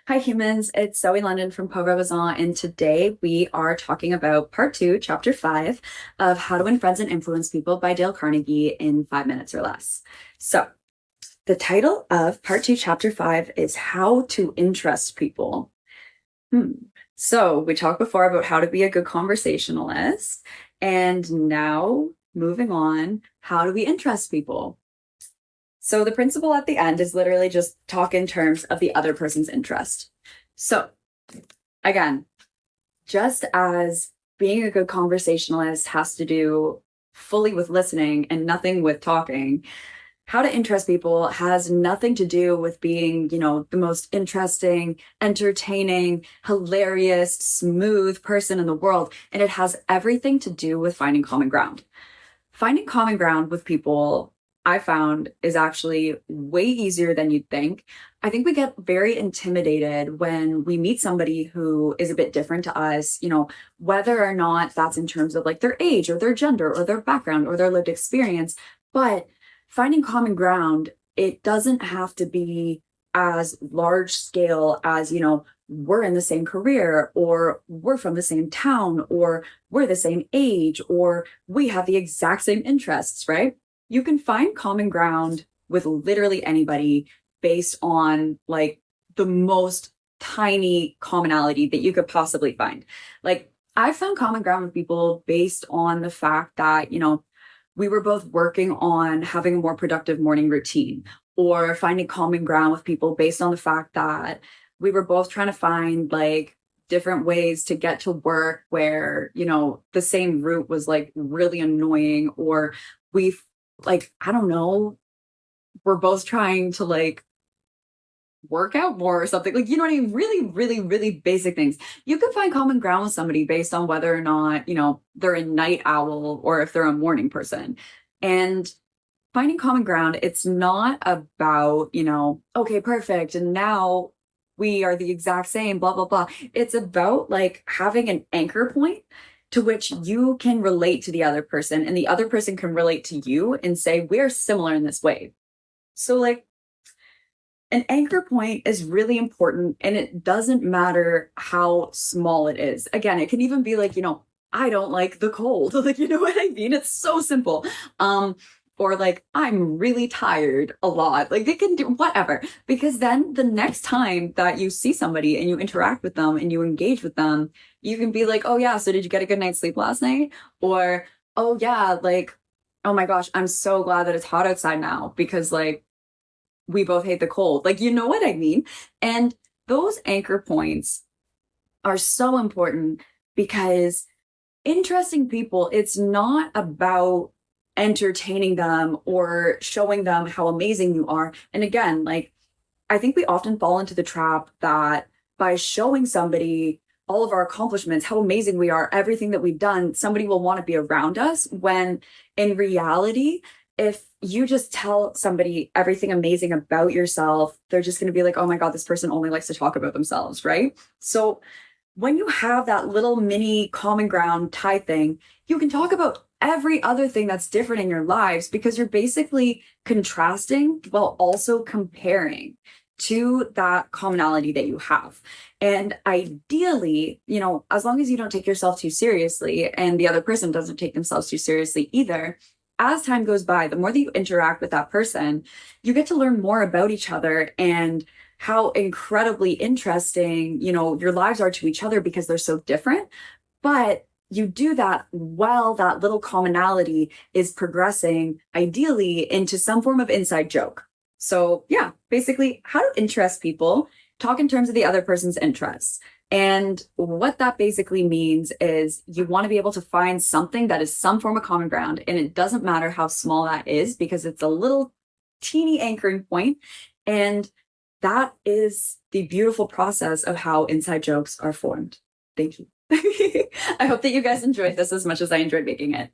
Hi humans, it's Zoe London from Pauvre and today we are talking about part 2, chapter 5 of How to Win Friends and Influence People by Dale Carnegie in 5 minutes or less. So, the title of part 2, chapter 5 is How to Interest People. So, we talked before about how to be a good conversationalist, and now moving on, how do we interest people? So the principle at the end is literally just talk in terms of the other person's interest. So again, just as being a good conversationalist has to do fully with listening and nothing with talking, how to interest people has nothing to do with being, the most interesting, entertaining, hilarious, smooth person in the world. And it has everything to do with finding common ground. Finding common ground with people, I found, is actually way easier than you'd think. I think we get very intimidated when we meet somebody who is a bit different to us, whether or not that's in terms of like their age or their gender or their background or their lived experience. But finding common ground, it doesn't have to be as large scale as, we're in the same career, or we're from the same town, or we're the same age, or we have the exact same interests, right? You can find common ground with literally anybody based on like the most tiny commonality that you could possibly find. Like I found common ground with people based on the fact that, we were both working on having a more productive morning routine, or finding common ground with people based on the fact that we were both trying to find like different ways to get to work where, the same route was like really annoying, or we like, I don't know, we're both trying to like work out more or something. Like, you know what I mean? Really, really, really basic things. You can find common ground with somebody based on whether or not, they're a night owl or if they're a morning person. And finding common ground, it's not about, okay, perfect. And now we are the exact same, blah, blah, blah. It's about like having an anchor point to which you can relate to the other person and the other person can relate to you and say, we're similar in this way. So like an anchor point is really important, and it doesn't matter how small it is. Again, it can even be like, I don't like the cold. Like, you know what I mean? It's so simple. Or like, I'm really tired a lot. Like they can do whatever, because then the next time that you see somebody and you interact with them and you engage with them, you can be like, oh yeah, so did you get a good night's sleep last night? Or, oh yeah, like, oh my gosh, I'm so glad that it's hot outside now because like we both hate the cold. Like, you know what I mean? And those anchor points are so important because interesting people, it's not about entertaining them or showing them how amazing you are. And again, like, I think we often fall into the trap that by showing somebody all of our accomplishments, how amazing we are, everything that we've done, somebody will want to be around us, when in reality, if you just tell somebody everything amazing about yourself, they're just going to be like, oh my God, this person only likes to talk about themselves, right? So when you have that little mini common ground tie thing, you can talk about every other thing that's different in your lives because you're basically contrasting while also comparing to that commonality that you have. And ideally, as long as you don't take yourself too seriously and the other person doesn't take themselves too seriously either, as time goes by, the more that you interact with that person, you get to learn more about each other and how incredibly interesting, your lives are to each other because they're so different. But you do that while that little commonality is progressing, ideally, into some form of inside joke. So yeah, basically how to interest people, talk in terms of the other person's interests. And what that basically means is you want to be able to find something that is some form of common ground. And it doesn't matter how small that is because it's a little teeny anchoring point. And that is the beautiful process of how inside jokes are formed. Thank you. I hope that you guys enjoyed this as much as I enjoyed making it.